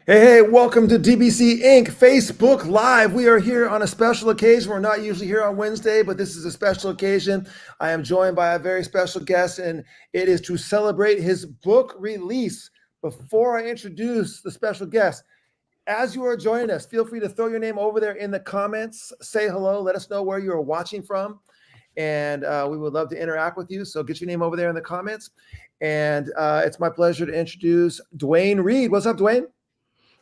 Hey, welcome to DBC Inc. Facebook Live. We are here on a special occasion. We're not usually here on Wednesday, but this is a special occasion. I am joined by a very special guest, and it is to celebrate his book release. Before I introduce the special guest, as you are joining us, feel free to throw your name over there in the comments. Say hello. Let us know where you are watching from, and we would love to interact with you. So get your name over there in the comments. And it's my pleasure to introduce Dwayne Reed. What's up, Dwayne?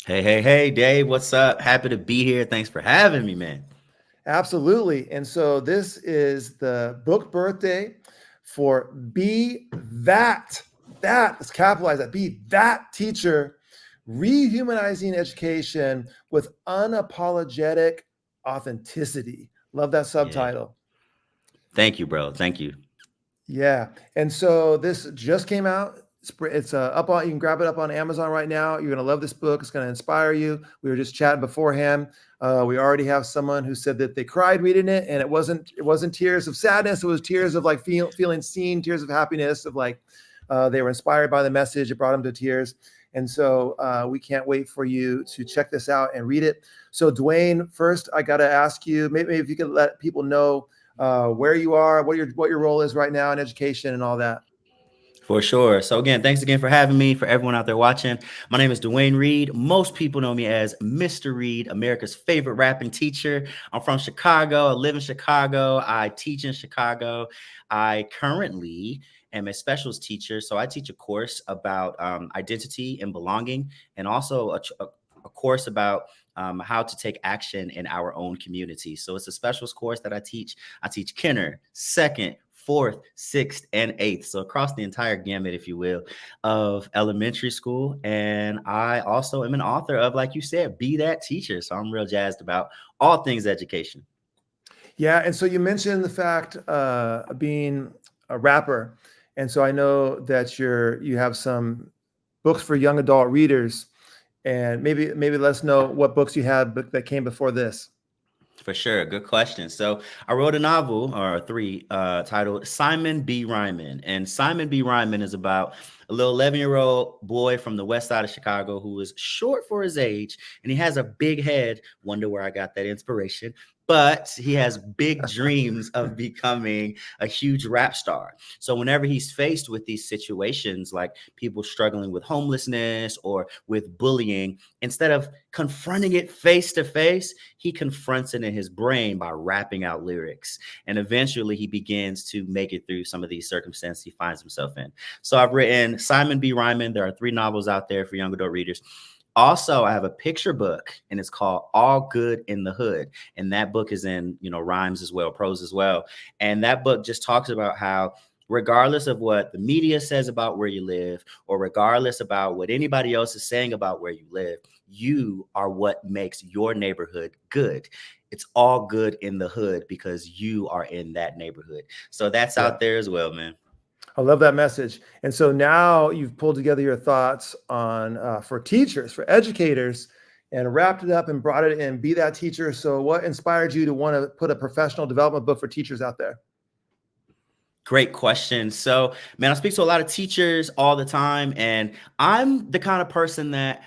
Hey, Dave, what's up? Happy to be here. Thanks for having me, man. Absolutely. And so this is the book birthday for Be That. Let's capitalize that. Be That Teacher, Rehumanizing Education with Unapologetic Authenticity. Love that Yeah. subtitle. Thank you, bro. Thank you. Yeah. And so this just came out. It's up on, you can grab it up on Amazon right now. You're going to love this book. It's going to inspire you. We were just chatting beforehand. We already have someone who said that they cried reading it, and it wasn't tears of sadness. It was tears of like feeling seen, tears of happiness, of like they were inspired by the message. It brought them to tears. And so we can't wait for you to check this out and read it. So Dwayne, first I got to ask you, maybe if you could let people know where you are, what your role is right now in education and all that. For sure. So again, thanks again for having me. For everyone out there watching, my name is Dwayne Reed. Most people know me as Mr. Reed, America's favorite rapping teacher. I'm from Chicago. I live in Chicago. I teach in Chicago. I currently am a specials teacher. So I teach a course about identity and belonging, and also a course about how to take action in our own community. So it's a specials course that I teach. I teach Kenner, second, fourth, sixth, and eighth. So across the entire gamut, if you will, of elementary school. And I also am an author of, like you said, Be That Teacher. So I'm real jazzed about all things education. Yeah, and so you mentioned the fact being a rapper, and so I know that you have some books for young adult readers, and maybe let us know what books you had that came before this. For sure. Good question. So I wrote a novel or three titled Simon B. Ryman. And Simon B. Ryman is about a little 11-year-old boy from the west side of Chicago who is short for his age, and he has a big head. Wonder where I got that inspiration. But he has big dreams of becoming a huge rap star. So whenever he's faced with these situations, like people struggling with homelessness or with bullying, instead of confronting it face to face, he confronts it in his brain by rapping out lyrics. And eventually he begins to make it through some of these circumstances he finds himself in. So I've written Simon B. Ryman. There are 3 novels out there for young adult readers. Also, I have a picture book, and it's called All Good in the Hood. And that book is in, rhymes as well, prose as well. And that book just talks about how, regardless of what the media says about where you live, or regardless about what anybody else is saying about where you live, you are what makes your neighborhood good. It's all good in the hood because you are in that neighborhood. So that's Yeah, out there as well, man. I love that message. And so now you've pulled together your thoughts on for teachers, for educators, and wrapped it up and brought it in. Be That Teacher. So what inspired you to want to put a professional development book for teachers out there? Great question. So, man, I speak to a lot of teachers all the time, and I'm the kind of person that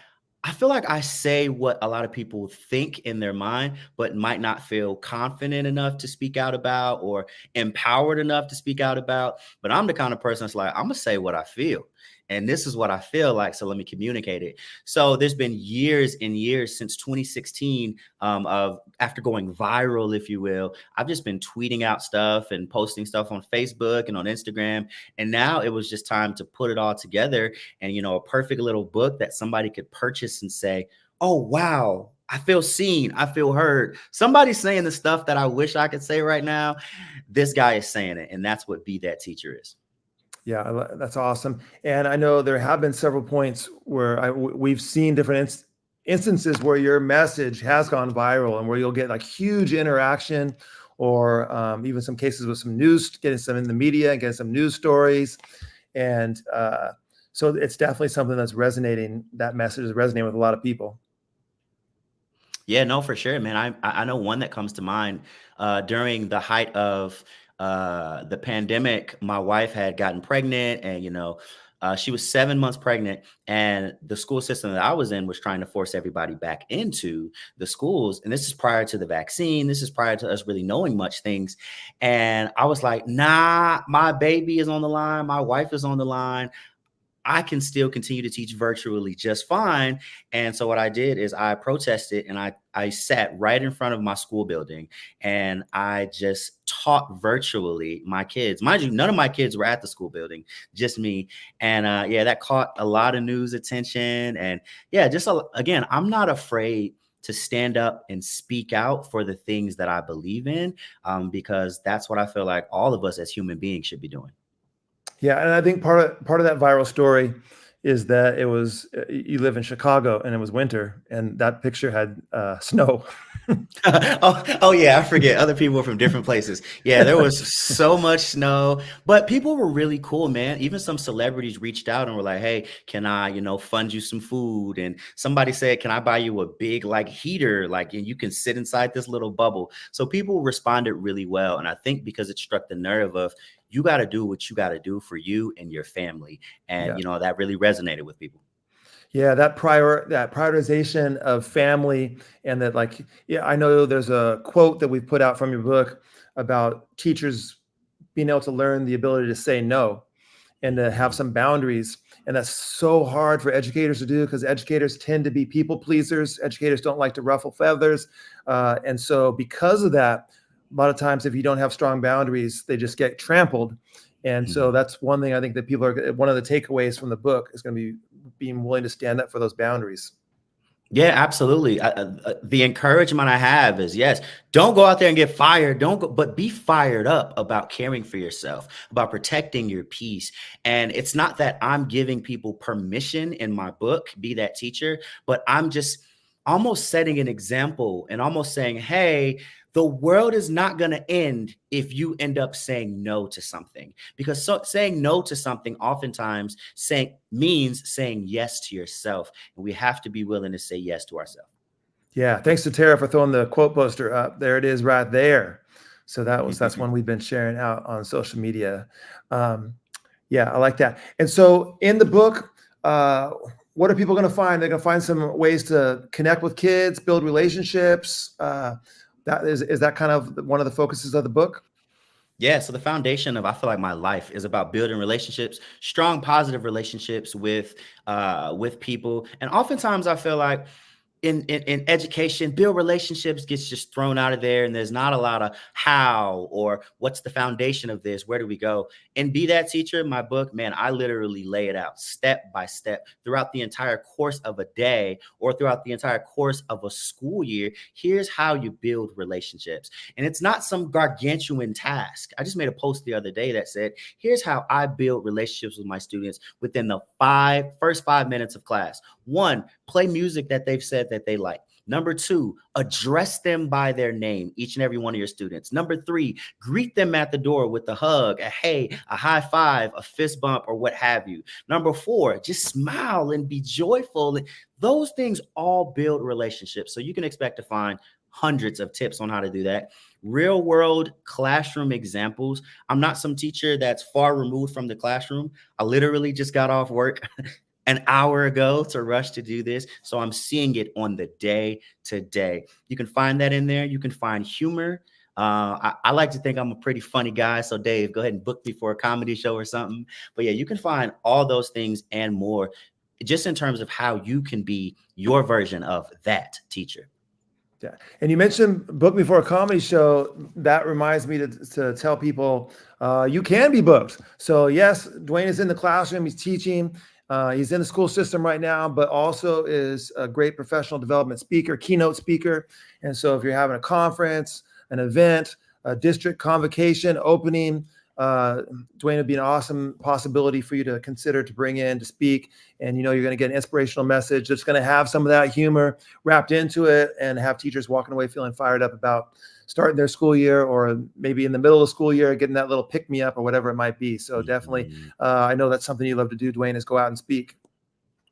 I feel like I say what a lot of people think in their mind, but might not feel confident enough to speak out about or empowered enough to speak out about. But I'm the kind of person that's like, I'm gonna say what I feel. And this is what I feel like. So let me communicate it. So there's been years and years since 2016 of after going viral, if you will. I've just been tweeting out stuff and posting stuff on Facebook and on Instagram. And now it was just time to put it all together and, a perfect little book that somebody could purchase and say, oh, wow, I feel seen. I feel heard. Somebody's saying the stuff that I wish I could say right now. This guy is saying it. And that's what Be That Teacher is. Yeah, that's awesome. And I know there have been several points where we've seen different instances where your message has gone viral and where you'll get like huge interaction, or even some cases with some news, getting some in the media and getting some news stories. And so it's definitely something that's resonating. That message is resonating with a lot of people. Yeah, no, for sure, man. I know one that comes to mind during the height of the pandemic. My wife had gotten pregnant, and She was 7 months pregnant, and the school system that I was in was trying to force everybody back into the schools. And this is prior to the vaccine. This is prior to us really knowing much things. And I was like, nah, my baby is on the line. My wife is on the line. I can still continue to teach virtually just fine. And so what I did is I protested, and I sat right in front of my school building, and I just taught virtually my kids. Mind you, none of my kids were at the school building, just me. And yeah, that caught a lot of news attention. And yeah, again, I'm not afraid to stand up and speak out for the things that I believe in, because that's what I feel like all of us as human beings should be doing. Yeah, and I think part of that viral story is that it was you live in Chicago and it was winter, and that picture had snow. Oh yeah, I forget. Other people were from different places. Yeah, there was so much snow, but people were really cool, man. Even some celebrities reached out and were like, "Hey, can I, fund you some food?" And somebody said, "Can I buy you a big like heater, like, and you can sit inside this little bubble?" So people responded really well, and I think because it struck the nerve of you got to do what you got to do for you and your family, and Yeah. that really resonated with people. Yeah, that prioritization of family, and that, like, yeah, I know there's a quote that we've put out from your book about teachers being able to learn the ability to say no and to have Mhm. some boundaries. And that's so hard for educators to do, because educators tend to be people pleasers. Educators don't like to ruffle feathers. And so because of that, a lot of times if you don't have strong boundaries, they just get trampled. And so Mhm. that's one thing I think that one of the takeaways from the book is going to be being willing to stand up for those boundaries. Yeah, absolutely. The encouragement I have is, yes, don't go out there and get fired. Don't go, but be fired up about caring for yourself, about protecting your peace. And it's not that I'm giving people permission in my book, be that teacher, but I'm just almost setting an example and almost saying, hey, the world is not going to end if you end up saying no to something, because saying no to something oftentimes means saying yes to yourself, and we have to be willing to say yes to ourselves. Yeah, thanks to Tara for throwing the quote poster up. There it is right there. So that's one we've been sharing out on social media. Um, yeah, I like that. And so in the book, uh, what are people going to find? They're going to find some ways to connect with kids, build relationships. That is that kind of one of the focuses of the book? Yeah, so the foundation of, I feel like, my life is about building relationships, strong positive relationships with people. And oftentimes I feel like in education, build relationships gets just thrown out of there, and there's not a lot of how or what's the foundation of this, where do we go? And Be That Teacher, my book, man, I literally lay it out step by step throughout the entire course of a day or throughout the entire course of a school year. Here's how you build relationships, and it's not some gargantuan task. I just made a post the other day that said, here's how I build relationships with my students within the first 5 minutes of class. One, play music that they've said that they like. Number two, address them by their name, each and every one of your students. Number three, greet them at the door with a hug, a hey, a high five, a fist bump, or what have you. Number four, just smile and be joyful. Those things all build relationships. So you can expect to find hundreds of tips on how to do that. Real world classroom examples. I'm not some teacher that's far removed from the classroom. I literally just got off work an hour ago to rush to do this. So I'm seeing it on the day to day. You can find that in there. You can find humor. I like to think I'm a pretty funny guy. So Dave, go ahead and book me for a comedy show or something. But yeah, you can find all those things and more just in terms of how you can be your version of that teacher. Yeah. And you mentioned book before a comedy show. That reminds me to tell people you can be booked. So yes, Dwayne is in the classroom. He's teaching. He's in the school system right now, but also is a great professional development speaker, keynote speaker. And so if you're having a conference, an event, a district convocation, opening, Dwayne would be an awesome possibility for you to consider to bring in to speak. And you're going to get an inspirational message that's going to have some of that humor wrapped into it, and have teachers walking away feeling fired up about starting their school year, or maybe in the middle of the school year, getting that little pick me up or whatever it might be. So definitely, Mhm. I know that's something you love to do, Dwayne, is go out and speak.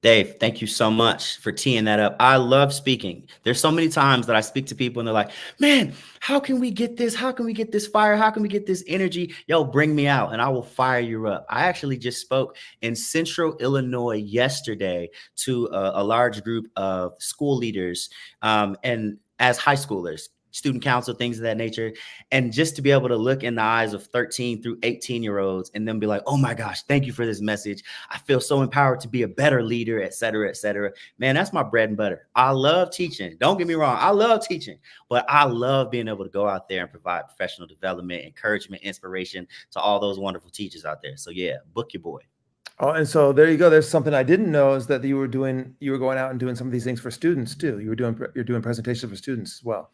Dave, thank you so much for teeing that up. I love speaking. There's so many times that I speak to people and they're like, man, how can we get this? How can we get this fire? How can we get this energy? Yo, bring me out and I will fire you up. I actually just spoke in Central Illinois yesterday to a large group of school leaders and as high schoolers, student council, things of that nature. And just to be able to look in the eyes of 13 through 18-year-olds and then be like, oh my gosh, thank you for this message. I feel so empowered to be a better leader, et cetera, et cetera. Man, that's my bread and butter. I love teaching. Don't get me wrong. I love teaching, but I love being able to go out there and provide professional development, encouragement, inspiration to all those wonderful teachers out there. So yeah, book your boy. Oh, and so there you go. There's something I didn't know is that you were going out and doing some of these things for students too. You're doing presentations for students as well.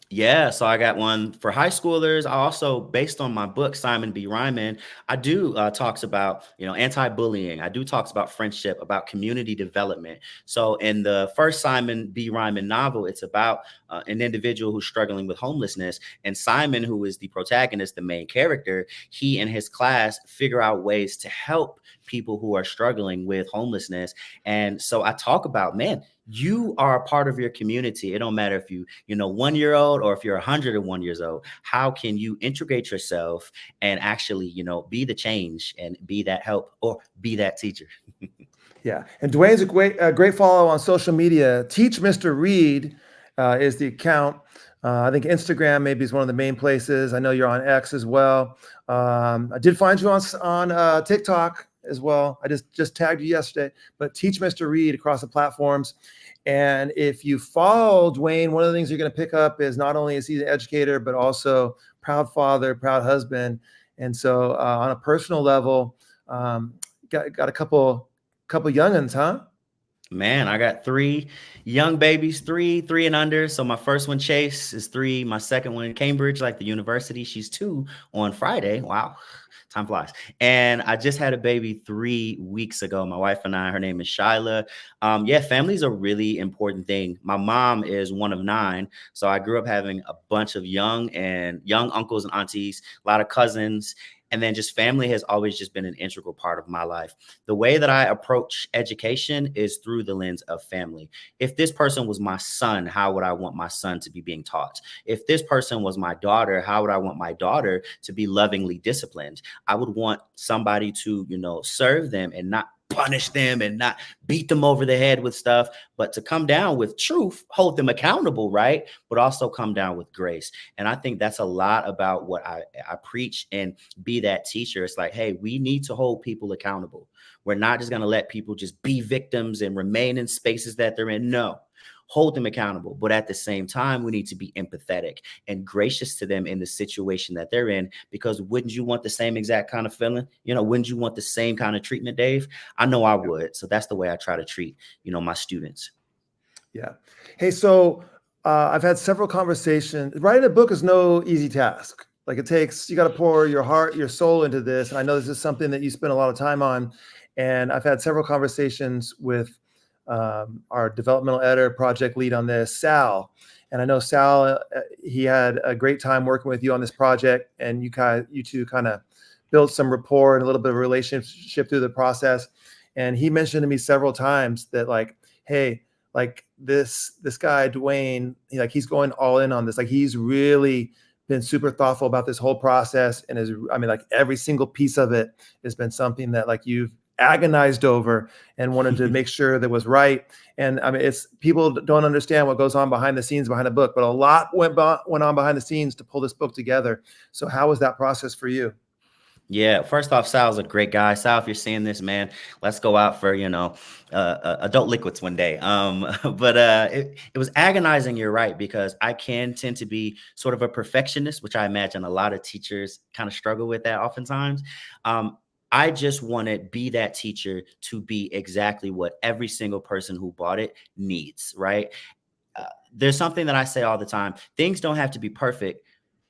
Yeah, so I got one for high schoolers. I also, based on my book, Simon B. Ryman, I do talks about, anti-bullying. I do talks about friendship, about community development. So in the first Simon B. Ryman novel, it's about an individual who's struggling with homelessness. And Simon, who is the protagonist, the main character, he and his class figure out ways to help people who are struggling with homelessness. And so I talk about, man, you are a part of your community. It don't matter if you 1 year old or if you're 101 years old. How can you integrate yourself and actually, be the change and be that help or be that teacher? Yeah, and Dwayne's a great follow on social media. Teach Mr. Reed is the account. I think Instagram maybe is one of the main places. I know you're on X as well. I did find you on TikTok as well. I just tagged you yesterday. But Teach Mr. Reed across the platforms. And if you follow Dwayne, one of the things you're going to pick up is not only is he an educator, but also proud father, proud husband. And so on a personal level, got a couple youngins, huh? Man, I got 3 young babies, three and under. So my first one, Chase, is 3. My second one, Cambridge, like the university, she's 2 on Friday. Wow, time flies. And I just had a baby 3 weeks ago. My wife and I, her name is Shyla. Yeah, family's a really important thing. My mom is one of 9. So I grew up having a bunch of young uncles and aunties, a lot of cousins. And then just family has always just been an integral part of my life. The way that I approach education is through the lens of family. If this person was my son, how would I want my son to be being taught? If this person was my daughter, how would I want my daughter to be lovingly disciplined? I would want somebody to, serve them and not punish them and not beat them over the head with stuff, but to come down with truth, hold them accountable, right? But also come down with grace. And I think that's a lot about what I preach and be that teacher. It's like, hey, we need to hold people accountable. We're not just going to let people just be victims and remain in spaces that they're in. No, hold them accountable. But at the same time, we need to be empathetic and gracious to them in the situation that they're in, because wouldn't you want the same exact kind of feeling? Wouldn't you want the same kind of treatment, Dave? I know I would. So that's the way I try to treat, my students. Yeah. Hey, so I've had several conversations. Writing a book is no easy task. Like you got to pour your heart, your soul into this. And I know this is something that you spend a lot of time on. And I've had several conversations with our developmental editor, project lead on this, Sal. And I know Sal, he had a great time working with you on this project, and you two kind of built some rapport and a little bit of a relationship through the process. And he mentioned to me several times that, like, hey, like this guy Dwayne, he's going all in on this. Like, he's really been super thoughtful about this whole process, and like every single piece of it has been something that like you've agonized over and wanted to make sure that was right. And I mean, it's people don't understand what goes on behind the scenes behind a book, but a lot went on behind the scenes to pull this book together. So how was that process for you? Yeah, first off, Sal's a great guy. Sal, if you're seeing this, man, let's go out for, adult liquids one day. But it was agonizing, you're right, because I can tend to be sort of a perfectionist, which I imagine a lot of teachers kind of struggle with that oftentimes. I just want to be that teacher to be exactly what every single person who bought it needs, right? There's something that I say all the time. Things don't have to be perfect,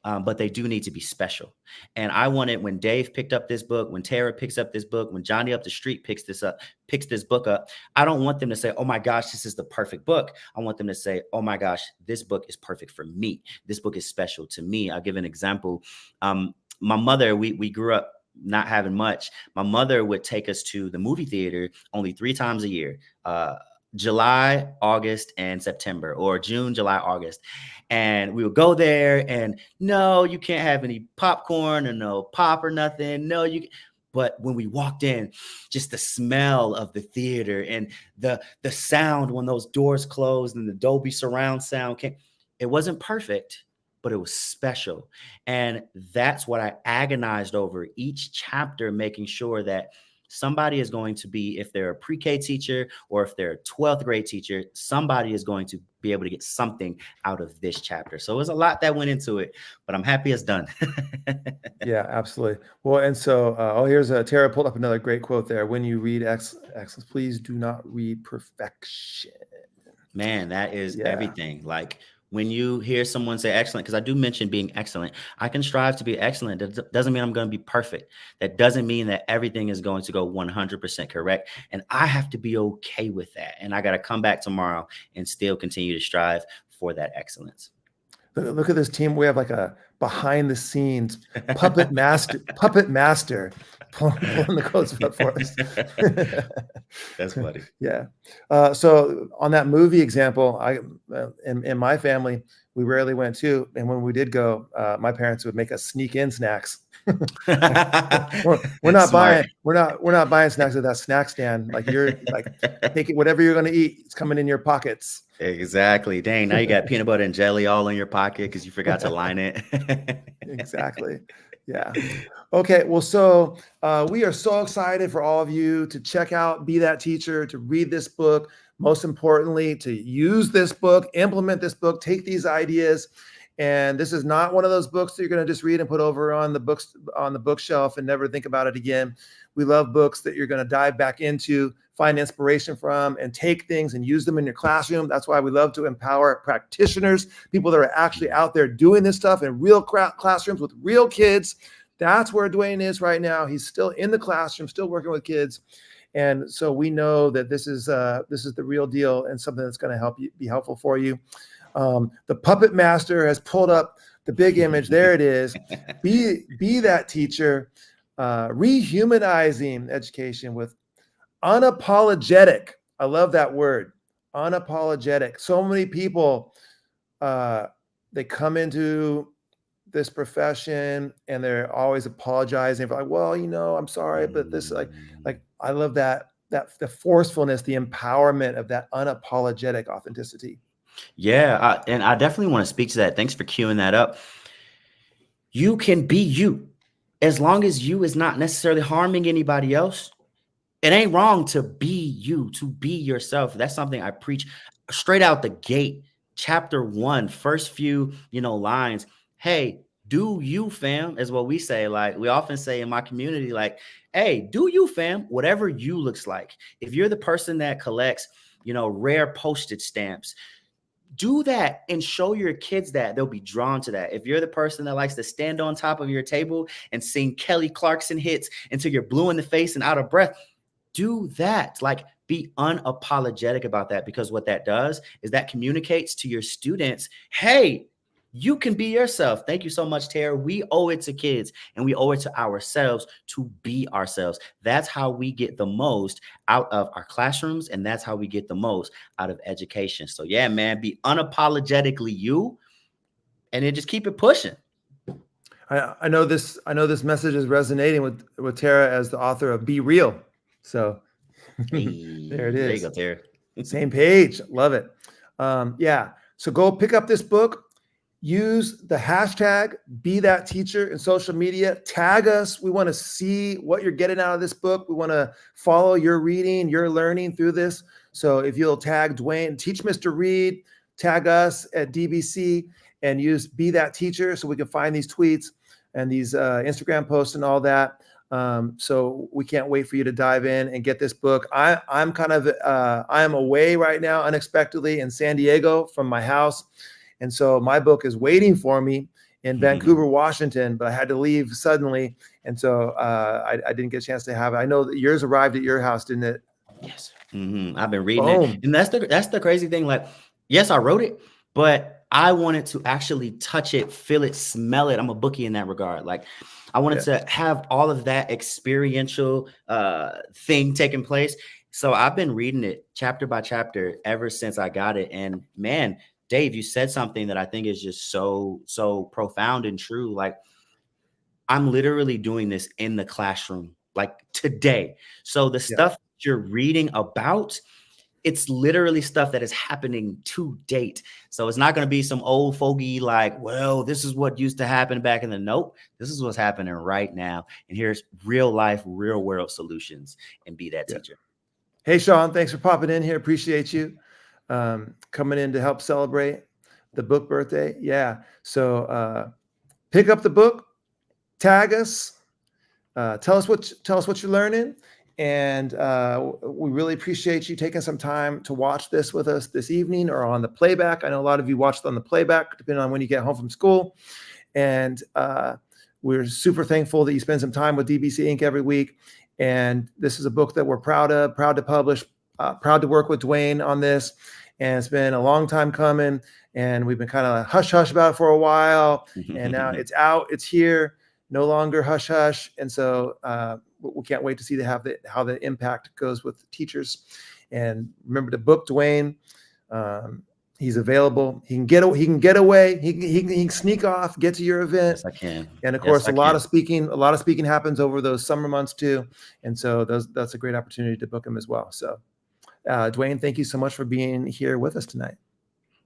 but they do need to be special. And I wanted, when Dave picked up this book, when Tara picks up this book, when Johnny up the street picks this book up, I don't want them to say, oh my gosh, this is the perfect book. I want them to say, oh my gosh, this book is perfect for me. This book is special to me. I'll give an example. My mother, we grew up not having much, my mother would take us to the movie theater only 3 times a year. July, August, and September, or June, July, August. And we would go there and no, you can't have any popcorn or no pop or nothing. No, but when we walked in, just the smell of the theater and the sound when those doors closed and the Dolby surround sound came, it wasn't perfect, but it was special. And that's what I agonized over each chapter, making sure that somebody is going to be, if they're a pre-K teacher or if they're a 12th grade teacher, somebody is going to be able to get something out of this chapter. So it was a lot that went into it, but I'm happy it's done. Yeah, absolutely. Well, and so, here's Tara pulled up another great quote there. When you read excellence, please do not read perfection. Man, that is Yeah. everything. Like when you hear someone say excellent, because I do mention being excellent, I can strive to be excellent. That doesn't mean I'm going to be perfect. That doesn't mean that everything is going to go 100% correct. And I have to be okay with that. And I got to come back tomorrow and still continue to strive for that excellence. Look at this team. We have like a behind the scenes puppet master pulling the quotes up for us. That's funny. Yeah. So on that movie example, in my family, we rarely went to, and when we did go, my parents would make us sneak in snacks. we're not buying snacks at that snack stand. Like you're like, take it, whatever you're going to eat, it's coming in your pockets. Exactly. Dang, now you got peanut butter and jelly all in your pocket because you forgot to line it. Exactly. Yeah. Okay. Well, so we are so excited for all of you to check out Be That Teacher, to read this book. Most importantly, to use this book, implement this book, take these ideas. And this is not one of those books that you're going to just read and put over on the bookshelf and never think about it again. We love books that you're going to dive back into, find inspiration from, and take things and use them in your classroom. That's why we love to empower practitioners, people that are actually out there doing this stuff in real classrooms with real kids. That's where Dwayne is right now. He's still in the classroom, still working with kids. And so we know that this is the real deal and something that's going to help you, be helpful for you. The puppet master has pulled up the big image. There it is. Be that teacher, rehumanizing education with unapologetic. I love that word, unapologetic. So many people, they come into this profession and they're always apologizing for like, well, I'm sorry, but this like I love that the forcefulness, the empowerment of that unapologetic authenticity. Yeah, and I definitely want to speak to that. Thanks for queuing that up. You can be you as long as you is not necessarily harming anybody else. It ain't wrong to be you, to be yourself. That's something I preach straight out the gate. Chapter 1, first few, lines. Hey, do you, fam, is what we say. Like we often say in my community, like, hey, do you, fam, whatever you looks like. If you're the person that collects, rare postage stamps, do that and show your kids that. They'll be drawn to that. If you're the person that likes to stand on top of your table and sing Kelly Clarkson hits until you're blue in the face and out of breath, do that. Like, be unapologetic about that, because what that does is that communicates to your students, hey, you can be yourself. Thank you so much, Tara. We owe it to kids and we owe it to ourselves to be ourselves. That's how we get the most out of our classrooms, and that's how we get the most out of education. So yeah, man, be unapologetically you, and then just keep it pushing. I know this message is resonating with Tara as the author of Be Real. So Hey, there it is. There you go, Tara. Same page. Love it. Yeah. So go pick up this book. Use the hashtag Be That Teacher in social media. Tag us. We want to see what you're getting out of this book. We want to follow your reading, your learning through this. So if you'll tag Dwayne, Teach Mr. Reed, tag us at DBC, and use Be That Teacher so we can find these tweets and these Instagram posts and all that. So we can't wait for you to dive in and get this book. I'm away right now unexpectedly in San Diego from my house. And so my book is waiting for me in Vancouver, Washington, but I had to leave suddenly. And so I didn't get a chance to have it. I know that yours arrived at your house, didn't it? Yes. I've been reading it. And that's the crazy thing. Like, yes, I wrote it, but I wanted to actually touch it, feel it, smell it. I'm a bookie in that regard. Like I wanted Yeah. to have all of that experiential thing taking place. So I've been reading it chapter by chapter ever since I got it. And man, Dave, you said something that I think is just so profound and true. Like I'm literally doing this in the classroom, like today. So the Yeah. stuff you're reading about, it's literally stuff that is happening to date. So it's not going to be some old fogey like, well, this is what used to happen back in the nope. This is what's happening right now. And here's real life, real world solutions, and be that Yeah. teacher. Hey, Sean, thanks for popping in here. Appreciate you coming in to help celebrate the book birthday. Yeah. So pick up the book, tag us, tell us what you're learning, and we really appreciate you taking some time to watch this with us this evening or on the playback. I know a lot of you watched on the playback, depending on when you get home from school, and we're super thankful that you spend some time with DBC Inc. every week. And this is a book that we're proud to publish, proud to work with Dwayne on this. And it's been a long time coming, and we've been kind of hush hush about it for a while, and now it's out, it's here, no longer hush hush. And so we can't wait to see how the impact goes with teachers. And remember to book Dwayne. He's available. He can get away. He can sneak off, get to your event. Yes, I can. And of Yes, course, I a lot can. of speaking happens over those summer months too. And so that's a great opportunity to book him as well. So Dwayne, thank you so much for being here with us tonight.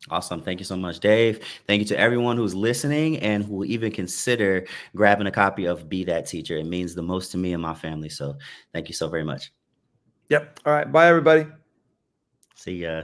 Awesome. Thank you so much, Dave. Thank you to everyone who's listening and who will even consider grabbing a copy of Be That Teacher. It means the most to me and my family. So thank you so very much. Yep. All right. Bye, everybody. See ya.